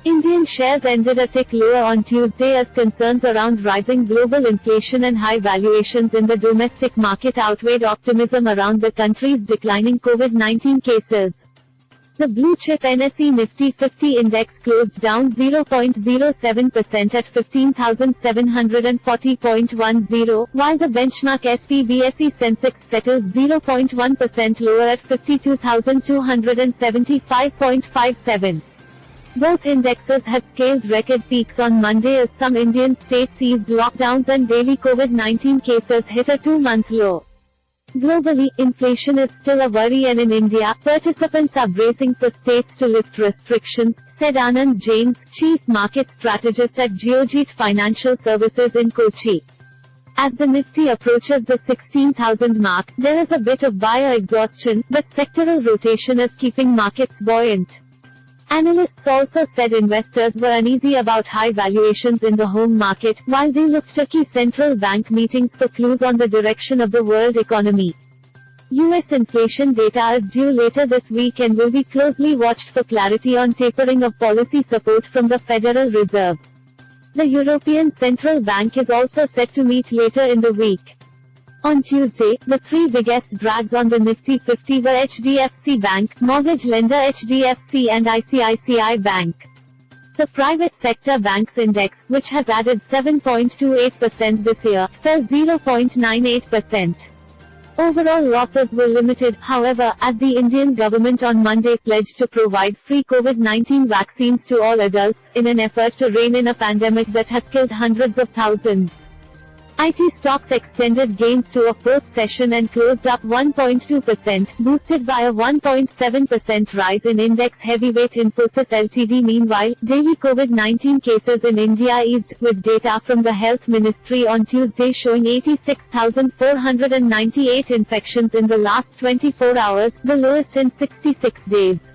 Indian shares ended a tick lower on Tuesday as concerns around rising global inflation and high valuations in the domestic market outweighed optimism around the country's declining COVID-19 cases. The blue-chip NSE Nifty 50 index closed down 0.07% at 15,740.10, while the benchmark SP/BSE Sensex settled 0.1% lower at 52,275.57. Both indexes had scaled record peaks on Monday as some Indian states eased lockdowns and daily COVID-19 cases hit a two-month low. Globally, inflation is still a worry, and in India, participants are bracing for states to lift restrictions, said Anand James, chief market strategist at Geojit Financial Services in Kochi. As the Nifty approaches the 16,000 mark, there is a bit of buyer exhaustion, but sectoral rotation is keeping markets buoyant. Analysts also said investors were uneasy about high valuations in the home market, while they looked to key central bank meetings for clues on the direction of the world economy. US inflation data is due later this week and will be closely watched for clarity on tapering of policy support from the Federal Reserve. The European Central Bank is also set to meet later in the week. On Tuesday, the three biggest drags on the Nifty 50 were HDFC Bank, mortgage lender HDFC and ICICI Bank. The private sector banks index, which has added 7.28% this year, fell 0.98%. Overall losses were limited, however, as the Indian government on Monday pledged to provide free COVID-19 vaccines to all adults, in an effort to rein in a pandemic that has killed hundreds of thousands. IT stocks extended gains to a fourth session and closed up 1.2%, boosted by a 1.7% rise in index heavyweight Infosys Ltd. Meanwhile, daily COVID-19 cases in India eased, with data from the Health Ministry on Tuesday showing 86,498 infections in the last 24 hours, the lowest in 66 days.